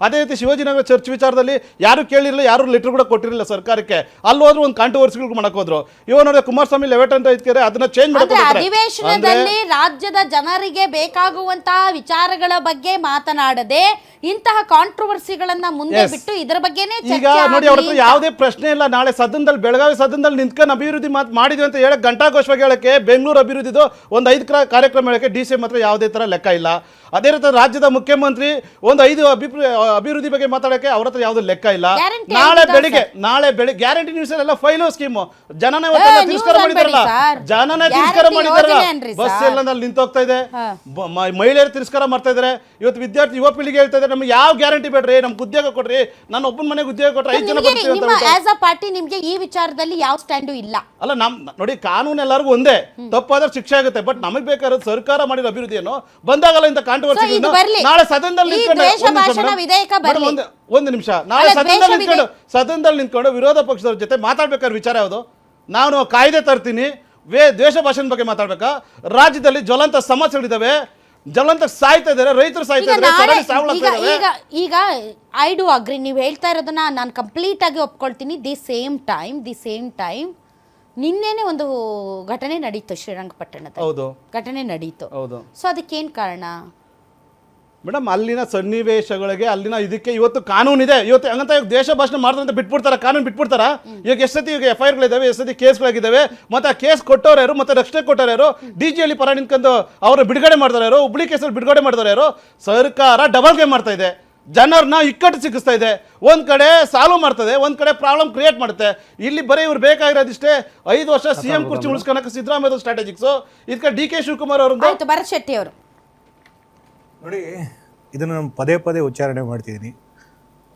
ಅದೇ ರೀತಿ ಶಿವಾಜಿನಗರ ಚರ್ಚ್ ವಿಚಾರದಲ್ಲಿ ಯಾರು ಕೇಳಿರಲಿಲ್ಲ, ಯಾರು ಲೆಟರ್ ಕೂಡ ಕೊಟ್ಟಿರಲಿಲ್ಲ ಸರ್ಕಾರಕ್ಕೆ. ಅಲ್ಲಿ ಹೋದ್ರು ಒಂದು ಕಾಂಟ್ರವರ್ಸಿಗಳು ಮಾಡಕ್ ಹೋದ್ರು. ಇವಾಗ ನೋಡಿ ಕುಮಾರಸ್ವಾಮಿ ಲೆವೆಟ್ ಅಂತ ಇದ್ದರೆ ಅದನ್ನ ಚೇಂಜ್ ಅಂದ್ರೆ ಅಧಿವೇಶನದಲ್ಲಿ ರಾಜ್ಯದ ಜನರಿಗೆ ಬೇಕಾಗುವಂತಹ ವಿಚಾರಗಳ ಬಗ್ಗೆ ಮಾತನಾಡದೆ ಇಂತಹ ಕಾಂಟ್ರವರ್ಸಿಗಳನ್ನ ಮುಂದೆ ಬಿಟ್ಟು ಇದರ ಬಗ್ಗೆನೇ ಈಗ ನೋಡಿ ಅವ್ರ ಹತ್ರ ಯಾವುದೇ ಪ್ರಶ್ನೆ ಇಲ್ಲ. ನಾಳೆ ಸದನದಲ್ಲಿ ಬೆಳಗಾವಿ ಸದನದಲ್ಲಿ ನಿಂತ್ಕೊಂಡು ಅಭಿವೃದ್ಧಿ ಮಾಡಿದ್ವಿ ಅಂತ ಹೇಳಕ್ ಗಂಟಾಘೋಷವಾಗಿ ಹೇಳಕ್ಕೆ ಬೆಂಗಳೂರು ಅಭಿವೃದ್ಧಿದು ಒಂದು 5 ಕಾರ್ಯಕ್ರಮ ಹೇಳಕ್ಕೆ ಡಿ.ಸಿ.ಎಂ ಹತ್ರ ಯಾವುದೇ ತರ ಲೆಕ್ಕ ಇಲ್ಲ. ಅದೇ ರೀತಿ ರಾಜ್ಯದ ಮುಖ್ಯಮಂತ್ರಿ ಒಂದು 5 ಅಭಿವೃದ್ಧಿ ಬಗ್ಗೆ ಮಾತಾಡಕ್ಕೆ ಅವ್ರ ಹತ್ರ ಯಾವುದೇ ಲೆಕ್ಕ ಇಲ್ಲ. ನಾಳೆ ಬೆಳಿಗ್ಗೆ ಗ್ಯಾರಂಟಿ ನ್ಯೂಸ್ ಎಲ್ಲ ಫೈಲು ಸ್ಕೀಮು ಜನನೇ ತಿರಸ್ಕಾರ ಮಾಡಿದಾರಲ್ಲ, ಜನನೇ ತಿರಸ್ಕಾರ ಮಾಡಿದಾರಲ್ಲ. ಬಸ್ ಎಲ್ಲ ನಿಂತು ಹೋಗ್ತಾ ಇದೆ, ಮಹಿಳೆಯರು ತಿರಸ್ಕಾರ ಮಾಡ್ತಾ ಇದಾರೆ. ಇವತ್ತು ವಿದ್ಯಾರ್ಥಿ ಯುವ ಪೀಳಿಗೆ ಹೇಳ್ತಾ ಇದ್ದಾರೆ ನಮ್ಗೆ ಯಾವ ಗ್ಯಾರಂಟಿ ಬೇಡ್ರಿ, ನಮ್ಗೆ ಉದ್ಯೋಗ ಕೊಡ್ರಿ, ನಾನು ಒಬ್ಬನ ಮನೆಗೆ ಉದ್ಯೋಗ ಕೊಟ್ರೆ 5 ಜನ ಬರ್ತೀವಿ ಅಂತ. ಆಸ್ ಅ ಪಾರ್ಟಿ ನಿಮ್ಗೆ ಈ ವಿಚಾರದಲ್ಲಿ ಯಾವ ಸ್ಟ್ಯಾಂಡು ಇಲ್ಲ ಅಲ್ಲ. ನೋಡಿ ಕಾನೂನು ಎಲ್ಲರಿಗೂ ಒಂದೇ, ತಪ್ಪಾದ್ರೆ ಶಿಕ್ಷೆ ಆಗುತ್ತೆ. ಬಟ್ ನಮಗೆ ಬೇಕಾದ ಸರ್ಕಾರ ಮಾಡಿರೋ ಅಭಿವೃದ್ಧಿಯನ್ನು ಬಂದಾಗಲ್ಲ ಇಂತ ಕಾಂಟ್ರವರ್ಸಿ. ನಾಳೆ ಸದನದಲ್ಲಿ ಒಂದು ನಿಮಿಷ, ನಾಳೆ ಸದನದಲ್ಲಿ ನಿಂತ್ಕೊಂಡು ವಿರೋಧ ಪಕ್ಷದವ್ರ ಜೊತೆ ಮಾತಾಡ್ಬೇಕಾದ್ರೆ ವಿಚಾರ ಯಾವುದು? ನಾನು ಕಾಯ್ದೆ ತರ್ತೀನಿ, ದ್ವೇಷ ಭಾಷಣ ಬಗ್ಗೆ ಮಾತಾಡ್ಬೇಕಾ? ರಾಜ್ಯದಲ್ಲಿ ಜ್ವಲಂತ ಸಮಸ್ಯೆಗಳಿದಾವೆ, ಜ್ವಲಂತ ಸಾಯ್ತಾ ಇದಾರೆ, ರೈತರು ಸಾಯ್ತಾ ಇದ್ದಾರೆ. ಈಗ ಐ ಡು ಅಗ್ರಿ, ನೀವು ಹೇಳ್ತಾ ಇರೋದನ್ನ ನಾನು ಕಂಪ್ಲೀಟ್ ಆಗಿ ಒಪ್ಕೊಳ್ತೀನಿ. ದಿ ಸೇಮ್ ಟೈಮ್ ನಿನ್ನೆನೆ ಒಂದು ಘಟನೆ ನಡೀತು ಶ್ರೀರಂಗಪಟ್ಟಣದಲ್ಲಿ. ಹೌದು, ಘಟನೆ ನಡೀತು. ಹೌದು. ಸೊ ಅದಕ್ಕೇನ್ ಕಾರಣ ಮೇಡಮ್? ಅಲ್ಲಿನ ಸನ್ನಿವೇಶಗಳಿಗೆ, ಅಲ್ಲಿನ ಇದಕ್ಕೆ ಇವತ್ತು ಕಾನೂನಿದೆ. ಇವತ್ತು ಹಂಗಂತ ದೇಶ ಭಾಷಣ ಮಾಡ್ತಾರೆ ಅಂತ ಬಿಟ್ಬಿಡ್ತಾರ? ಕಾನೂನು ಬಿಟ್ಬಿಡ್ತಾರ? ಈಗ ಎಷ್ಟೊತ್ತಿ ಈಗ FIR-ಗಳಿದ್ದಾವೆ, ಎಷ್ಟೊತ್ತಿ ಕೇಸ್ಗಳಾಗಿದ್ದಾವೆ. ಮತ್ತೆ ಆ ಕೇಸ್ ಕೊಟ್ಟವ್ರು ಯಾರು, ಮತ್ತೆ ರಕ್ಷಣೆ ಕೊಟ್ಟವ್ರು ಯಾರು? DG ಪರ ನಿಂತ್ಕೊಂಡು ಅವರು ಬಿಡುಗಡೆ ಮಾಡ್ತಾರೆ ಯಾರು? ಹುಬ್ಳಿ ಕೇಸಲ್ಲಿ ಬಿಡುಗಡೆ ಮಾಡ್ತಾರೆ ಯಾರು? ಸರ್ಕಾರ ಡಬಲ್ ಗೇಮ್ ಮಾಡ್ತಾ ಇದೆ, ಜನರನ್ನ ಇಕ್ಕಟ್ಟು ಸಿಕ್ಕಿಸ್ತಾ ಇದೆ. ಒಂದ್ ಕಡೆ ಸಾಲ್ವ್ ಮಾಡ್ತದೆ, ಒಂದ್ ಕಡೆ ಪ್ರಾಬ್ಲಮ್ ಕ್ರಿಯೇಟ್ ಮಾಡುತ್ತೆ. ಇಲ್ಲಿ ಬರೀ ಇವ್ರು ಬೇಕಾಗಿರೋದಿಷ್ಟೇ 5 ವರ್ಷ CM ಕುರ್ಚಿ ಉಳಿಸ್ಕೊಳಕ್ಕೆ ಸಿದ್ದರಾಮಯ್ಯ ಸ್ಟ್ರಾಟಜಿಕ್ಸ್. ಇದಕ್ಕೆ DK ಶಿವಕುಮಾರ್ ಅವರದ್ದು. ಭರತ್ ಶೆಟ್ಟಿ ಅವರು ನೋಡಿ, ಇದನ್ನು ನಾನು ಪದೇ ಪದೇ ಉಚ್ಚಾರಣೆ ಮಾಡ್ತಿದ್ದೀನಿ.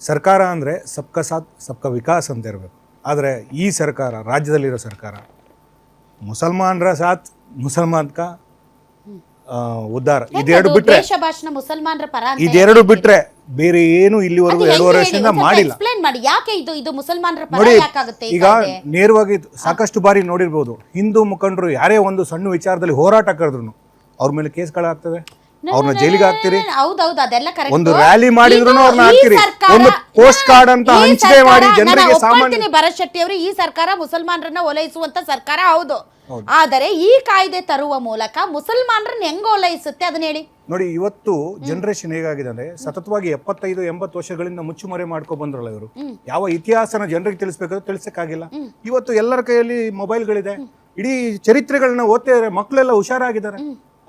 ಸರ್ಕಾರ ಅಂದರೆ ಸಬ್ಕಾ ಸಾಥ್ ಸಬ್ಕಾ ವಿಕಾಸ್ ಅಂತ ಇರಬೇಕು. ಆದರೆ ಈ ಸರ್ಕಾರ, ರಾಜ್ಯದಲ್ಲಿರೋ ಸರ್ಕಾರ, ಮುಸಲ್ಮಾನರ ಸಾಥ್ ಮುಸಲ್ಮಾನ್ ಕಾ ಉದ್ಧಾರ, ಇದೆರಡು ಬಿಟ್ರೆ, ಇದೆರಡು ಬಿಟ್ರೆ ಬೇರೆ ಏನು ಇಲ್ಲಿವರೆಗೂ 2.5 ವರ್ಷದಿಂದ ಮಾಡಿಲ್ಲ. ನೋಡಿ, ಈಗ ನೇರವಾಗಿ ಸಾಕಷ್ಟು ಬಾರಿ ನೋಡಿರ್ಬೋದು, ಹಿಂದೂ ಮುಖಂಡರು ಯಾರೇ ಒಂದು ಸಣ್ಣ ವಿಚಾರದಲ್ಲಿ ಹೋರಾಟ ಕರೆದ್ರು ಅವ್ರ ಮೇಲೆ ಕೇಸ್ಗಳಾಗ್ತವೆ, ಅವ್ರನ್ನ ಜೈಲಿಗೆ ಹಾಕ್ತೀರಿ. ಒಂದು ರ್ಯಾಲಿ ಮಾಡಿದ್ರು ಅವ್ರನ್ನ ಹಾಕ್ತೀರಿ, ಒಂದು ಪೋಸ್ಟ್ ಕಾರ್ಡ್ ಅಂತ ಹಂಚಿಕೆ ಮಾಡಿ ಜನರಿಗೆ ಸಾಮಾನ್ಯ. ಭರತ್ ಶೆಟ್ಟಿ ಅವರು, ಈ ಸರ್ಕಾರ ಮುಸಲ್ಮಾನರನ್ನ ಓಲೈಸುವಂತ ಸರ್ಕಾರ ಹೌದು, ಆದರೆ ಈ ಕಾಯ್ದೆ ತರುವ ಮೂಲಕ ಮುಸಲ್ಮಾನರನ್ನ ಹೆಂಗ್ ಓಲೈಸುತ್ತೆ ಅದನ್ನ ಹೇಳಿ. ನೋಡಿ, ಇವತ್ತು ಜನರೇಷನ್ ಹೇಗಾಗಿದೆ ಅಂದ್ರೆ, ಸತತವಾಗಿ 75-80 ವರ್ಷಗಳಿಂದ ಮುಚ್ಚುಮರೆ ಮಾಡ್ಕೊ ಬಂದ್ರಲ್ಲ ಇವರು. ಯಾವ ಇತಿಹಾಸನ ಜನರಿಗೆ ತಿಳಿಸ್ಬೇಕಾದ್ರೆ ತಿಳಿಸಕ್ಕಾಗಿಲ್ಲ. ಇವತ್ತು ಎಲ್ಲರ ಕೈಯಲ್ಲಿ ಮೊಬೈಲ್ಗಳಿದೆ, ಇಡೀ ಚರಿತ್ರೆಗಳನ್ನ ಓದ್ತಿದ್ದಾರೆ, ಮಕ್ಕಳೆಲ್ಲ ಹುಷಾರಾಗಿದ್ದಾರೆ.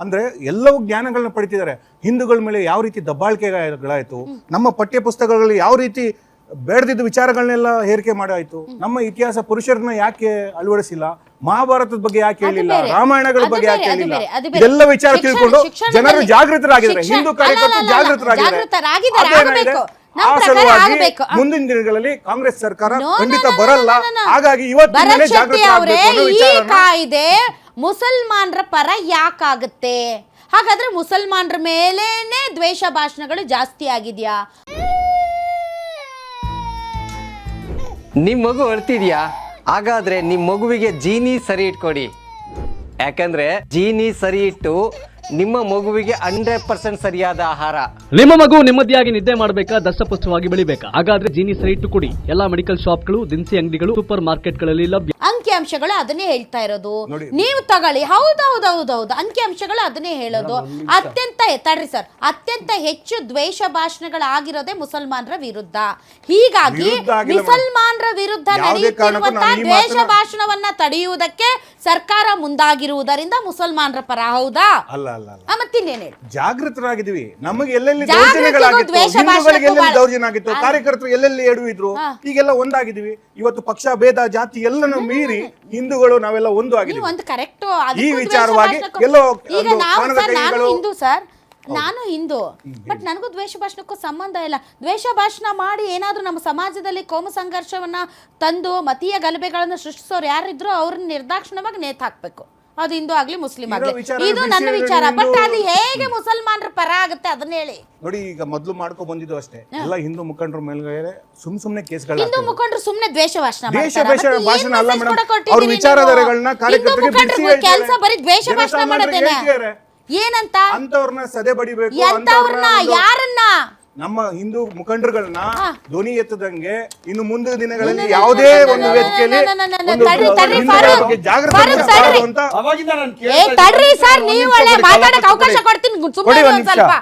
ಅಂದ್ರೆ ಎಲ್ಲವೂ ಜ್ಞಾನಗಳನ್ನ ಪಡಿತಿದ್ದಾರೆ. ಹಿಂದೂಗಳ ಮೇಲೆ ಯಾವ ರೀತಿ ದಬ್ಬಾಳಿಕೆಗಳಾಯ್ತು, ನಮ್ಮ ಪಠ್ಯ ಪುಸ್ತಕಗಳಲ್ಲಿ ಯಾವ ರೀತಿ ಬೇಡದಿದ್ದ ವಿಚಾರಗಳನ್ನೆಲ್ಲ ಹೇರಿಕೆ ಮಾಡಾಯ್ತು, ನಮ್ಮ ಇತಿಹಾಸ ಪುರುಷರನ್ನ ಯಾಕೆ ಅಳವಡಿಸಿಲ್ಲ, ಮಹಾಭಾರತದ ಬಗ್ಗೆ ಯಾಕೆ ಹೇಳಿಲ್ಲ, ರಾಮಾಯಣಗಳ ಬಗ್ಗೆ ಯಾಕೆ ಹೇಳಿಲ್ಲ, ಇದೆಲ್ಲ ವಿಚಾರ ತಿಳ್ಕೊಂಡು ಜನರು ಜಾಗೃತರಾಗಿದ್ದಾರೆ, ಹಿಂದೂ ಕಾರ್ಯಕರ್ತರು ಜಾಗೃತರಾಗಿದ್ದಾರೆ. ಆ ಸಲುವಾಗಿ ಮುಂದಿನ ದಿನಗಳಲ್ಲಿ ಕಾಂಗ್ರೆಸ್ ಸರ್ಕಾರ ಖಂಡಿತ ಬರಲ್ಲ. ಹಾಗಾಗಿ ಇವತ್ತಿನ ಕಾಯ್ದೆ ಮುಸಲ್ಮಾನರ ಪರ ಯಾಕಾಗುತ್ತೆ? ಹಾಗಾದ್ರೆ ಮುಸಲ್ಮಾನರ ಮೇಲೇನೆ ದ್ವೇಷ ಭಾಷಣಗಳು ಜಾಸ್ತಿ ಆಗಿದ್ಯಾ? ನಿಮ್ಮ ಮಗು ಅಳ್ತಿದ್ಯಾ? ಹಾಗಾದ್ರೆ ನಿಮ್ಮ ಮಗುವಿಗೆ ಜೀನಿ ಸರಿ ಇಟ್ಕೊಡಿ. ಯಾಕಂದ್ರೆ ಜೀನಿ ಸರಿ ಇಟ್ಟು ನಿಮ್ಮ ಮಗುವಿಗೆ 100% ಸರಿಯಾದ ಆಹಾರ. ನಿಮ್ಮ ಮಗು ನೆಮ್ಮದಿಯಾಗಿ ನಿದ್ದೆ ಮಾಡಬೇಕಾ, ದಷ್ಟಪುಷ್ಟವಾಗಿ ಬೆಳಿಬೇಕಾ? ಹಾಗಾದ್ರೆ ಜೀನಿ ಸರಿ ಇಟ್ಟು ಕೊಡಿ. ಎಲ್ಲಾ ಮೆಡಿಕಲ್ ಶಾಪ್ಗಳು, ದಿನಸಿ ಅಂಗಡಿಗಳು, ಸೂಪರ್ ಮಾರ್ಕೆಟ್ಗಳಲ್ಲಿ ಲಭ್ಯ. ಅಂಕಿಅಂಶಗಳು ಅದನ್ನೇ ಹೇಳ್ತಾ ಇರೋದು. ನೀವು ತಗೊಳ್ಳಿ. ಹೌದೌದೌದೌದು, ಅಂಕಿಅಂಶಗಳು ಅದನ್ನೇ ಹೇಳೋದು. ಅತ್ಯಂತ ಹೆಚ್ಚು ದ್ವೇಷ ಭಾಷಣಗಳಾಗಿರೋದೇ ಮುಸಲ್ಮಾನರ ವಿರುದ್ಧ. ಹೀಗಾಗಿ ಮುಸಲ್ಮಾನರ ವಿರುದ್ಧ ನಡೆಯುತ್ತಿರುವಂತಹ ದ್ವೇಷ ಭಾಷಣವನ್ನ ತಡೆಯುವುದಕ್ಕೆ ಸರ್ಕಾರ ಮುಂದಾಗಿರುವುದರಿಂದ ಮುಸಲ್ಮಾನರ ಪರ. ಹೌದಾ? ಮತ್ತಿನ್ನೇನು ಹೇಳಿ? ಜಾಗೃತರಾಗಿದ್ದೀವಿ. ನಮಗೆ ಎಲ್ಲೆಲ್ಲಿ ದೌರ್ಜನ್ಯಗಳಾಗಿತ್ತು, ಹಿಂದೂಗಳಿಗೆ ಎಲ್ಲೆಲ್ಲಿ ದೌರ್ಜನ್ಯ ಆಗಿತ್ತು, ಕಾರ್ಯಕರ್ತರು ಎಲ್ಲೆಲ್ಲಿ ಎಡವಿದ್ರು, ಈಗೆಲ್ಲ ಒಂದಾಗಿದ್ದೀವಿ. ಇವತ್ತು ಪಕ್ಷ ಭೇದ ಜಾತಿ ಎಲ್ಲನೂ ಮೀರಿ ಹಿಂದೂಗಳು ನಾವೆಲ್ಲ ಒಂದು ಆಗಿದ್ದೀವಿ. ಈ ವಿಚಾರವಾಗಿ ಎಲ್ಲೋ ನಾನು ಹಿಂದೂ, ಬಟ್ ನನಗೂ ದ್ವೇಷ ಭಾಷಣಕ್ಕೂ ಸಂಬಂಧ ಇಲ್ಲ. ದ್ವೇಷ ಭಾಷಣ ಮಾಡಿ ಏನಾದ್ರೂ ನಮ್ಮ ಸಮಾಜದಲ್ಲಿ ಕೋಮು ಸಂಘರ್ಷವನ್ನ ತಂದು ಮತೀಯ ಗಲಭೆಗಳನ್ನು ಸೃಷ್ಟಿಸೋರು ಯಾರಿದ್ರು ಅವ್ರನ್ನ ನಿರ್ದಾಕ್ಷಿಣ್ಯವಾಗಿ ನೇತು ಹಾಕ್ಬೇಕು. ಅದು ಹಿಂದೂ ಆಗ್ಲಿ ಮುಸ್ಲಿಂ ಆಗ್ಲಿ, ಇದು ನನ್ನ ವಿಚಾರ. ಬಟ್ ಅದು ಹೇಗೆ ಮುಸಲ್ಮಾನರ ಪರ ಆಗುತ್ತೆ ಅದನ್ನ ಹೇಳಿ. ನೋಡಿ, ಈಗ ಮೊದಲು ಮಾಡ್ಕೊ ಬಂದಿದ್ದು ಅಷ್ಟೇ, ಎಲ್ಲ ಹಿಂದೂ ಮುಖಂಡರ ಮೇಲೆ ಸುಮ್ನೆ ಕೇಸ್ಗಳು. ಹಿಂದೂ ಮುಖಂಡರು ಸುಮ್ನೆ ದ್ವೇಷ ಭಾಷಣ ಭಾಷಣ ಅಲ್ಲ ಮೇಡಮ್, ಅವ್ರ ವಿಚಾರಧಾರೆಗಳನ್ನ ಕಾರ್ಯಕರ್ತರಿಗೆ ಕೆಲಸ ಬರೀ ದ್ವೇಷ ಭಾಷಣ ಮಾಡೋದೇನೆ. ಏನಂತ? ಅಂತವ್ರನ್ನ ಸದೆ ಬಡಿಬೇಕು, ಯಾರನ್ನ ನಮ್ಮ ಹಿಂದೂ ಮುಖಂಡರುಗಳನ್ನ ಧ್ವನಿ ಎತ್ತದಂಗೆ ಇನ್ನು ಮುಂದಿನ ದಿನಗಳಲ್ಲಿ ಯಾವುದೇ ಒಂದು ವೇದಿಕೆಯಲ್ಲಿ ಒಂದು ತಡ್ರಿ, ಹಿಂದೂಗಳ ಫಾರೂಕ್. ಬಗ್ಗೆ ಜಾಗೃತಿ ಫಾರೂಕ್, ಮೂಡಿಸಬಾರದು ಅಂತ ತಡ್ರಿ ಸರ್, ನೀವು ಒಳ್ಳೆ ಮಾತಾಡಕ್ಕೆ ಅವಕಾಶ ಕೊಡ್ತೀನಿ ಕೊಡಿ ಸುಮ್ಮನೆ ಒಂದ್ ಒಂದ್ ನಿಮಿಷ. ಸ್ವಲ್ಪ.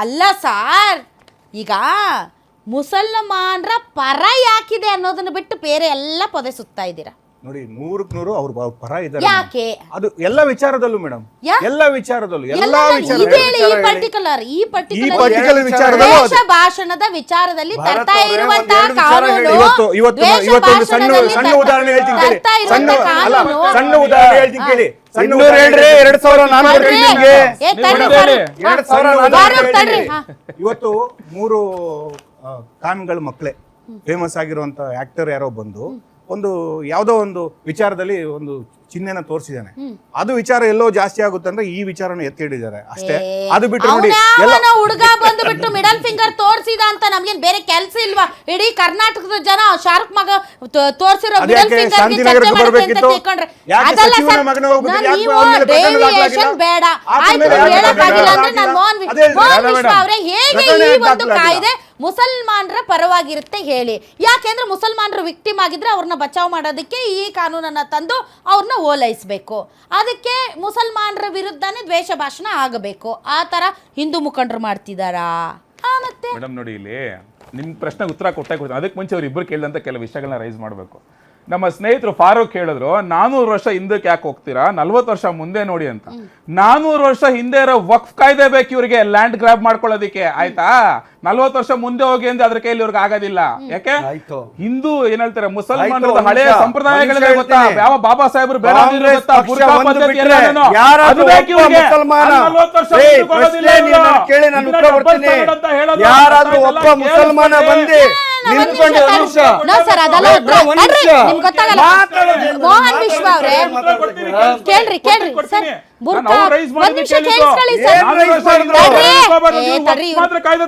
ಅಲ್ಲ ಸಾರ್, ಈಗ ಮುಸಲ್ಮಾನರ ಪರ ಯಾಕಿದೆ ಅನ್ನೋದನ್ನ ಬಿಟ್ಟು ಬೇರೆ ಎಲ್ಲ ಪೊದೆ ಸುತ್ತಾ ಇದ್ದೀರಾ. ನೋಡಿ 100ಕ್ಕೆ 100 ಅವ್ರ ಪರ ಇದ್ದಾರೆ ಯಾಕೆ? ಅದು ಎಲ್ಲ ವಿಚಾರದಲ್ಲೂ ಮೇಡಮ್, ಎಲ್ಲ ವಿಚಾರದಲ್ಲೂ ಎಲ್ಲಾ ವಿಚಾರ ಈ ಪರ್ಟಿಕ್ಯುಲರ್ particular ವಿಚಾರದಲ್ಲೂ ದ್ವೇಷ ಭಾಷಣದ ವಿಚಾರದಲ್ಲಿ ತರ್ತಾ ಇರುವಂತಹ ಕಾನೂನು, ಇವತ್ತು ದ್ವೇಷ ಇವತ್ತೊಂದು ಸಣ್ಣ ಭಾಷಣದಲ್ಲಿ ಉದಾಹರಣೆ ಹೇಳ್ತೀನಿ ಕೇಳಿ. ತರ್ತಾ ಸಣ್ಣ ಇರುವಂತಹ ಅಲ್ಲ ಕಾನೂನು. ಸಣ್ಣ ಉದಾಹರಣೆ ಹೇಳ್ತೀನಿ ಕೇಳಿ. ಸಣ್ಣ 200 ಹೇಳ್ರಿ, 2000 ನಾನು ಕೊಡ್ತೀನಿ ನಿಮ್ಗೆ. ಏ, ತಡ್ರಿ ಫಾರೂಕ್. 2000 ನಾನು ಫಾರೂಕ್ ತಡ್ರಿ. ಹೇಳ್ತೀನಿ. ಇವತ್ತು 3 ಖಾನ್ಗಳ ಮಕ್ಕಳೇ ಫೇಮಸ್ ಆಗಿರುವಂತ ಆಕ್ಟರ್ ಯಾರೋ ಬಂದು ಒಂದು ಯಾವುದೋ ಒಂದು ವಿಚಾರದಲ್ಲಿ ಒಂದು ಚಿಹ್ನೆನ ತೋರಿಸಿದ್ದಾನೆ. ಅದು ವಿಚಾರ ಎಲ್ಲೋ ಜಾಸ್ತಿ ಆಗುತ್ತೆ ಅಂದ್ರೆ ಈ ವಿಚಾರನ ಎತ್ತಿ ಹಿಡಿದ್ದಾರೆ ಅಷ್ಟೇ. ಅದು ಬಿಟ್ಟು ನೋಡಿ ಅವನ ಹುಡುಗ ಬಂದು ಬಿಟ್ಟು ಮಿಡಲ್ ಫಿಂಗರ್ ತೋರ್ಸಿದ ಅಂತ ನಮ್ಗೇನ್ ಬೇರೆ ಕೆಲ್ಸ ಇಲ್ವಾ? ಇಡೀ ಕರ್ನಾಟಕದ ಜನ ಶಾರುಖ್ ಮಗ ತೋರ್ಸಿರೋ ಮಿಡಲ್ ಅದ್ಯಾಕೆ ಫಿಂಗರ್ ಶಾಂತಿನಗರಕ್ಕೆ ಬರ್ಬೇಕಿತ್ತು? ಯಾಕೆ ಸಚಿವನ ಮಗನ ಹೋಗ್ಬಿಟ್ಟು ಯಾಕೆ ಅವನ ಮೇಲೆ ಪ್ರಕರಣ ದಾಖಲಾಗಿಲ್ಲ? ಬೇಡ ಆತನ ಆಯ್ತು, ಮೇಲೆ ಯಾಕೆ ಹೇಳಕ್ಕಾಗಿಲ್ಲ ಅಂದ್ರೆ ಪ್ರಕರಣ ನಾನು ಮೋಹನ್ ಅದೇ ಮೋಹನ್ ಮೇಡಮ್, ವಿಶ್ವ ಅವರೇ, ಹೇಗೆ ಪ್ರಕರಣ ಈ ಯಾಕೆ ಒಂದು ದಾಖಲಾಗಿಲ್ಲ? ಕಾಯ್ದೆ ಮುಸಲ್ಮಾನರ ಪರವಾಗಿರುತ್ತೆ ಹೇಳಿ. ಯಾಕೆಂದ್ರೆ ಮುಸಲ್ಮಾನರು ವಿಕ್ಟಿಮ್ ಆಗಿದ್ರೆ ಅವ್ರನ್ನ ಬಚಾವ್ ಮಾಡೋದಕ್ಕೆ ಈ ಕಾನೂನನ್ನ ತಂದು ಅವ್ರನ್ನ ಓಲೈಸಬೇಕು. ಅದಕ್ಕೆ ಮುಸಲ್ಮಾನರ ವಿರುದ್ಧನೇ ದ್ವೇಷ ಭಾಷಣ ಆಗಬೇಕು. ಆ ತರ ಹಿಂದೂ ಮುಖಂಡರು ಮಾಡ್ತಿದಾರಾ? ಮತ್ತೆ ಮೇಡಮ್ ನೋಡಿ, ಇಲ್ಲಿ ನಿಮ್ಮ ಪ್ರಶ್ನೆಗೆ ಉತ್ತರ ಕೊಟ್ಟೆ ಕೊಡ್ತೀನಿ. ಅದಕ್ಕೆ ಮುಂಚೆ ಅವ್ರು ಇಬ್ಬರು ಕೇಳಿದಂತ ಕೆಲವು ವಿಷಯಗಳನ್ನ ರೈಸ್ ಮಾಡಬೇಕು. ನಮ್ಮ ಸ್ನೇಹಿತರು ಫಾರೂಕ್ ಹೇಳಿದ್ರು 400 ವರ್ಷ ಹಿಂದಕ್ಕೆ ಯಾಕೆ ಹೋಗ್ತೀರಾ, 40 ವರ್ಷ ಮುಂದೆ ನೋಡಿ ಅಂತ. 400 ವರ್ಷ ಹಿಂದೆ ಇರೋ ವಕ್ಫ್ ಕಾಯ್ದೆ ಬೇಕು ಇವ್ರಿಗೆ ಲ್ಯಾಂಡ್ ಗ್ರಾಬ್ ಮಾಡ್ಕೊಳ್ಳೋದಿಕ್ಕೆ, ಆಯ್ತಾ? 40 ವರ್ಷ ಮುಂದೆ ಹೋಗಿ ಅಂದ್ರೆ ಅದ್ರ ಕೈಲಿ ಇವ್ರಿಗೆ ಆಗೋದಿಲ್ಲ. ಯಾಕೆ? ಹಿಂದೂ ಏನ್ ಹೇಳ್ತಾರೆ, ಮುಸಲ್ಮಾನರದ ಹಳೆಯ ಸಂಪ್ರದಾಯಗಳಿದೆ ಗೊತ್ತಾ? ಯಾವ ಬಾಬಾ ಸಾಹೇಬ್ರು ಬೇಡ ಗೊತ್ತಾ? ಬುರ್ಕಾ ಪದ್ಧತಿ ಎಲ್ಲಾನು ಅದು ಬೇಕು ಇವ್ರಿಗೆ. 40 ವರ್ಷ ಮುಂದಕ್ಕೆ ಹೋಗೋದಿಲ್ಲ ಇವ್ರು. ಕೇಳಿ ನಾನು ಉತ್ತರ ಕೊಡ್ತೀನಿ. ಅಂತ ಹೇಳೋದು ಯಾರಾದ್ರೂ ಒಬ್ಬ ಮುಸಲ್ಮಾನ ಬಂದು ನಿಂತ್ಕೊಂಡು ಒಂದ್ ನಿಮಿಷ ಸರ್, ಅದೆಲ್ಲ ಉತ್ತರ ಅಲ್ರಿ, ನಿಮ್ಗೆ ಗೊತ್ತಾಗಲ್ಲ. ಮೋಹನ್ ವಿಶ್ವ ಅವರೇ ಕೇಳ್ರಿ ಸರ್, ಬುರ್ಕಾ ಒಂದ್ ನಿಮಿಷ ಕೇಳಿಸ್ಕೊಳ್ಳಿ ಸರ್. ನಾನು ರೈಸ್ ಮಾಡಿದ್ರು. ತಡ್ರಿ, ಕಾಯ್ದೆ